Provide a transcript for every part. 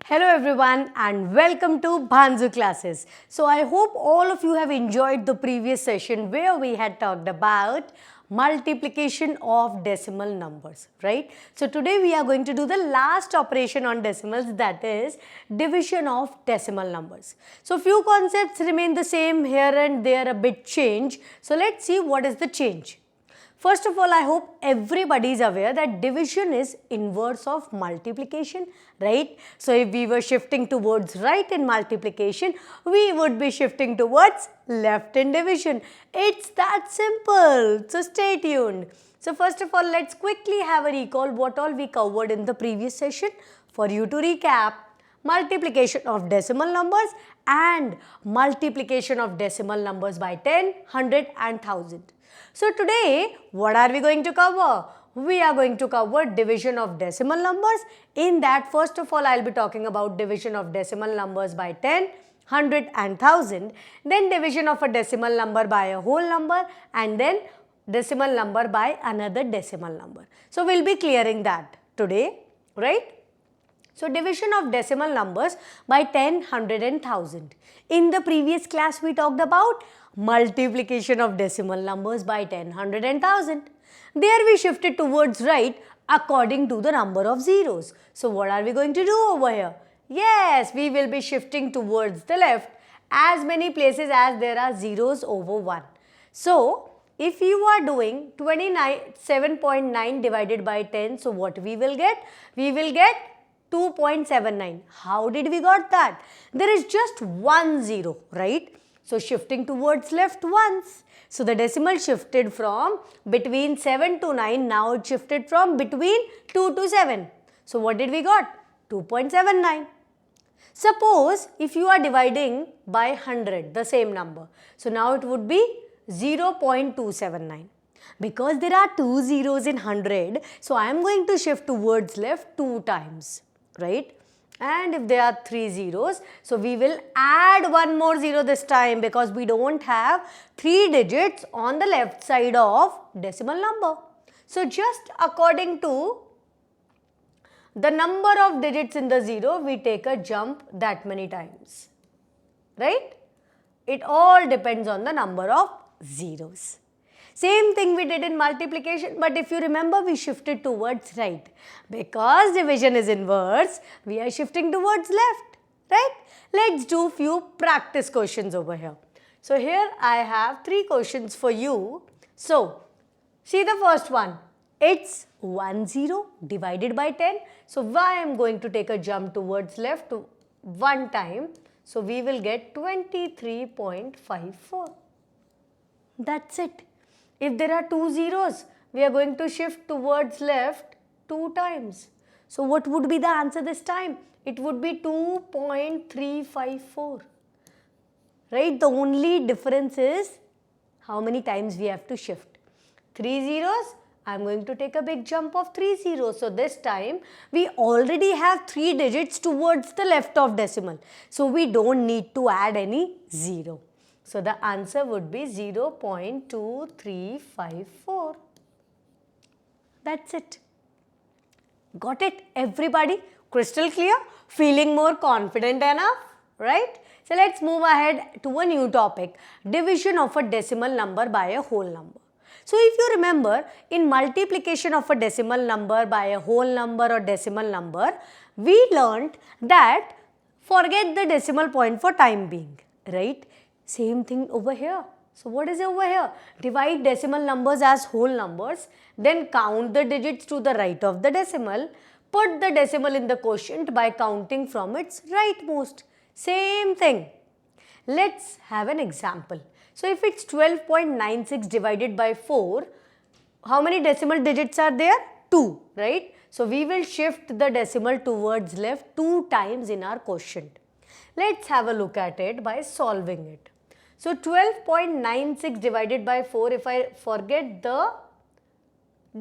Hello everyone and welcome to Bhanzu classes. So I hope all of you have enjoyed the previous session where we had talked about multiplication of decimal numbers, right? So today we are going to do the last operation on decimals, that is division of decimal numbers. So few concepts remain the same here and there, a bit change. So let's see what is the change. First of all, I hope everybody is aware that division is inverse of multiplication, right? So if we were shifting towards right in multiplication, we would be shifting towards left in division. It's that simple. So stay tuned. So first of all, let's quickly have a recall what all we covered in the previous session. For you to recap, multiplication of decimal numbers and multiplication of decimal numbers by 10, 100 and 1000. So today, what are we going to cover? We are going to cover division of decimal numbers. In that, first of all, I'll be talking about division of decimal numbers by 10, 100 and 1000. Then division of a decimal number by a whole number, and then decimal number by another decimal number. So we'll be clearing that today, right? So division of decimal numbers by 10, 100 and 1000. In the previous class, we talked about multiplication of decimal numbers by 10, 100 and 1000. There we shifted towards right according to the number of zeros. So what are we going to do over here? Yes, we will be shifting towards the left as many places as there are zeros over 1. So if you are doing 7.9 divided by 10, so what we will get? We will get 2.79. How did we got that? There is just one zero, right? So shifting towards left once. So the decimal shifted from between 7 to 9. Now it shifted from between 2 to 7. So what did we got? 2.79. Suppose if you are dividing by 100, the same number. So now it would be 0.279. Because there are two zeros in 100, so I am going to shift towards left 2 times, right? And if there are 3 zeros, so we will add one more zero this time because we don't have 3 digits on the left side of decimal number. So just according to the number of digits in the zero, we take a jump that many times, right? It all depends on the number of zeros. Same thing we did in multiplication, but if you remember, we shifted towards right. Because division is inverse, we are shifting towards left, right? Let's do few practice questions over here. So here I have 3 questions for you. So, see the first one. It's 10 divided by 10. So, I am going to take a jump towards left 1 time. So, we will get 23.54. That's it. If there are 2 zeros, we are going to shift towards left 2 times. So what would be the answer this time? It would be 2.354. Right? The only difference is how many times we have to shift. 3 zeros, I am going to take a big jump of 3 zeros. So this time we already have 3 digits towards the left of decimal. So we don't need to add any zero. So the answer would be 0.2354. That's it. Got it, everybody? Crystal clear? Feeling more confident enough? Right? So let's move ahead to a new topic. Division of a decimal number by a whole number. So if you remember, in multiplication of a decimal number by a whole number or decimal number, we learnt that forget the decimal point for time being, right? Same thing over here. So what is over here? Divide decimal numbers as whole numbers, then count the digits to the right of the decimal, put the decimal in the quotient by counting from its rightmost. Same thing. Let's have an example. So if it's 12.96 divided by 4, how many decimal digits are there? 2, right? So we will shift the decimal towards left 2 times in our quotient. Let's have a look at it by solving it. So 12.96 divided by 4, if I forget the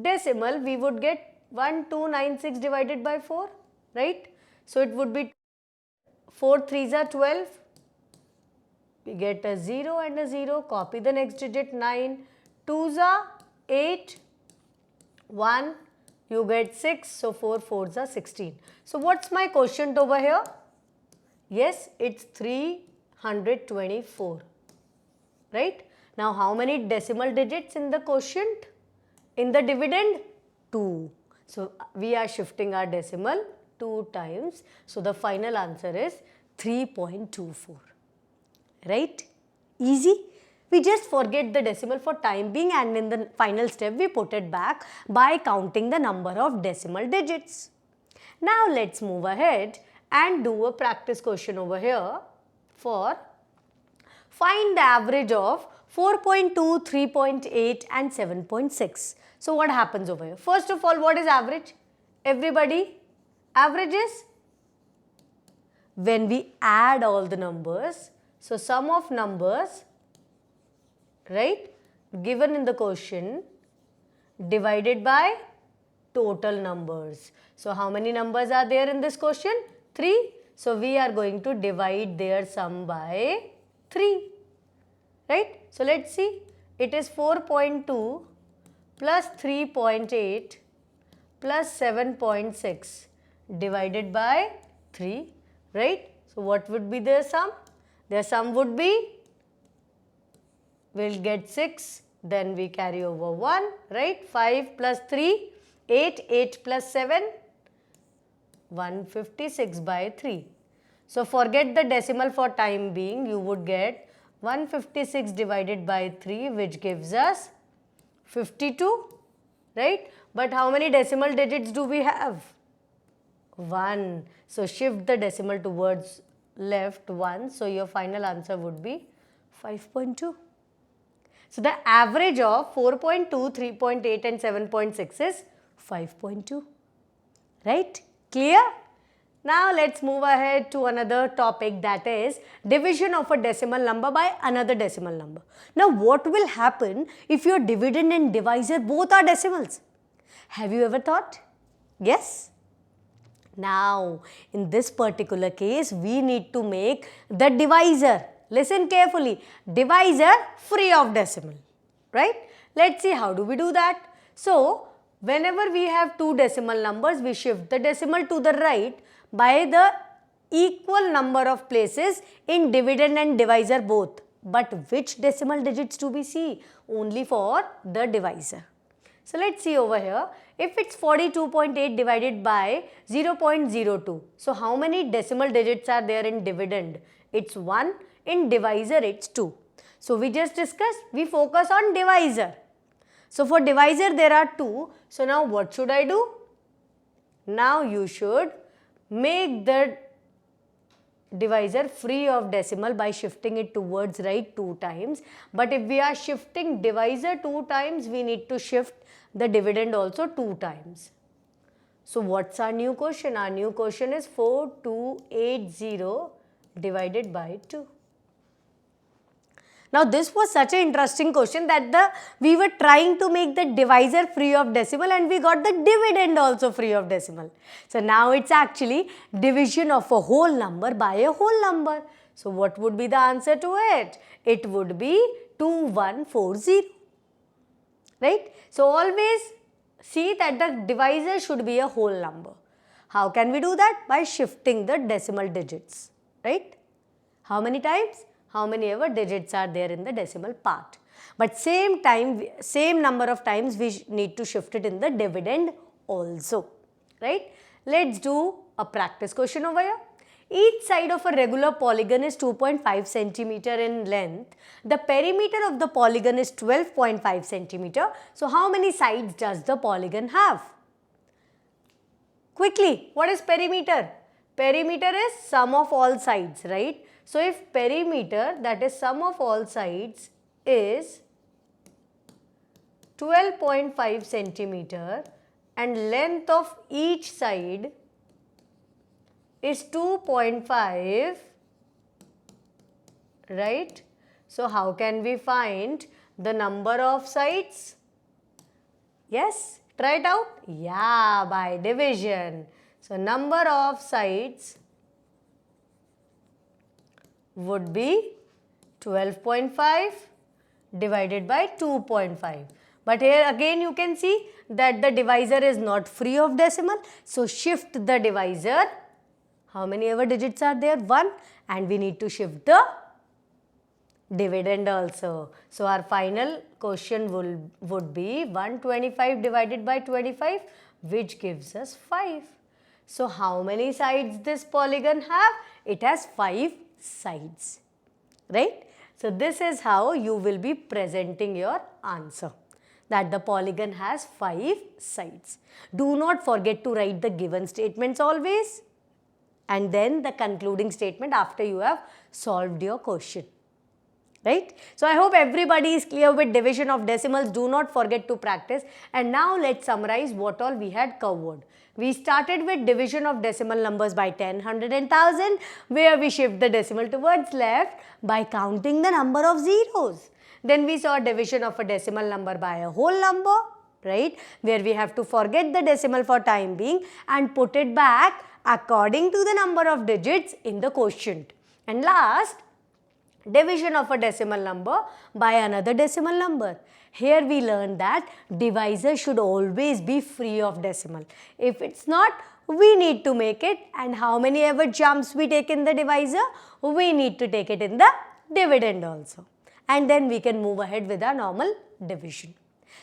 decimal, we would get 1296 divided by 4, right? So it would be 4 3s are 12. We get a 0 and a 0. Copy the next digit 9. 2s are 8. 1. you get 6, so 4 4s are 16. So what's my quotient over here? Yes, it's 324, right? Now how many decimal digits in the quotient? In the dividend? 2. So we are shifting our decimal 2 times. So the final answer is 3.24, right? Easy. We just forget the decimal for time being, and in the final step we put it back by counting the number of decimal digits. Now let's move ahead and do a practice question over here for find the average of 4.2, 3.8 and 7.6. So what happens over here? First of all, what is average? Everybody, average is when we add all the numbers. So sum of numbers, right, given in the question divided by total numbers. So how many numbers are there in this question? 3. So we are going to divide their sum by 3, right? So let's see, it is 4.2 plus 3.8 plus 7.6 divided by 3, right? So what would be their sum? Their sum would be, we'll get 6, then we carry over 1, right? 5 plus 3, 8, 8 plus 7, 156 by 3. So forget the decimal for time being, you would get 156 divided by 3, which gives us 52, right? But how many decimal digits do we have? 1. So shift the decimal towards left 1. So your final answer would be 5.2. So the average of 4.2, 3.8 and 7.6 is 5.2. Right? Clear? Now let's move ahead to another topic, that is division of a decimal number by another decimal number. Now what will happen if your dividend and divisor both are decimals? Have you ever thought? Yes? Now in this particular case we need to make the divisor, listen carefully, divisor free of decimal, right? Let's see how do we do that. So whenever we have two decimal numbers, we shift the decimal to the right by the equal number of places in dividend and divisor both. But which decimal digits do we see? Only for the divisor. So let's see over here, if it's 42.8 divided by 0.02. So how many decimal digits are there in dividend? It's 1. In divisor it's 2. So we just discussed, we focus on divisor. So for divisor there are 2. So now what should I do? Now you should make the divisor free of decimal by shifting it towards right 2 times. But if we are shifting divisor 2 times, we need to shift the dividend also 2 times. So what's our new question? Our new question is 4280 divided by 2. Now this was such an interesting question that we were trying to make the divisor free of decimal and we got the dividend also free of decimal. So now it's actually division of a whole number by a whole number. So what would be the answer to it? It would be 2140, right? So always see that the divisor should be a whole number. How can we do that? By shifting the decimal digits, right? How many times? How many ever digits are there in the decimal part. But same number of times we need to shift it in the dividend also, right? Let's do a practice question over here. Each side of a regular polygon is 2.5 centimeter in length. The perimeter of the polygon is 12.5 centimeter. So how many sides does the polygon have? Quickly, what is perimeter? Perimeter is sum of all sides, right? So if perimeter, that is sum of all sides, is 12.5 centimeter and length of each side is 2.5, right? So how can we find the number of sides? Yes, try it out. Yeah, by division. So number of sides would be 12.5 divided by 2.5. But here again you can see that the divisor is not free of decimal. So shift the divisor. How many ever digits are there? 1. And we need to shift the dividend also. So our final question would be 125 divided by 25, which gives us 5. So how many sides this polygon have? It has 5 sides, right? So this is how you will be presenting your answer, that the polygon has 5 sides. Do not forget to write the given statements always, and then the concluding statement after you have solved your question. Right? So I hope everybody is clear with division of decimals. Do not forget to practice. And now let's summarize what all we had covered. We started with division of decimal numbers by 10, 100 and 1000, where we shift the decimal towards left by counting the number of zeros. Then we saw division of a decimal number by a whole number, right, where we have to forget the decimal for time being and put it back according to the number of digits in the quotient. And last, division of a decimal number by another decimal number. Here we learned that divisor should always be free of decimal. If it's not, we need to make it, and how many ever jumps we take in the divisor, we need to take it in the dividend also. And then we can move ahead with our normal division.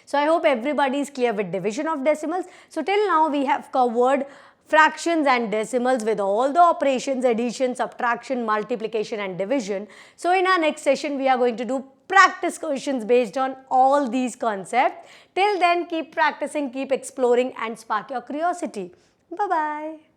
So I hope everybody is clear with division of decimals. So till now we have covered fractions and decimals with all the operations, addition, subtraction, multiplication and division. So in our next session we are going to do practice questions based on all these concepts. Till then, keep practicing, keep exploring and spark your curiosity. Bye-bye.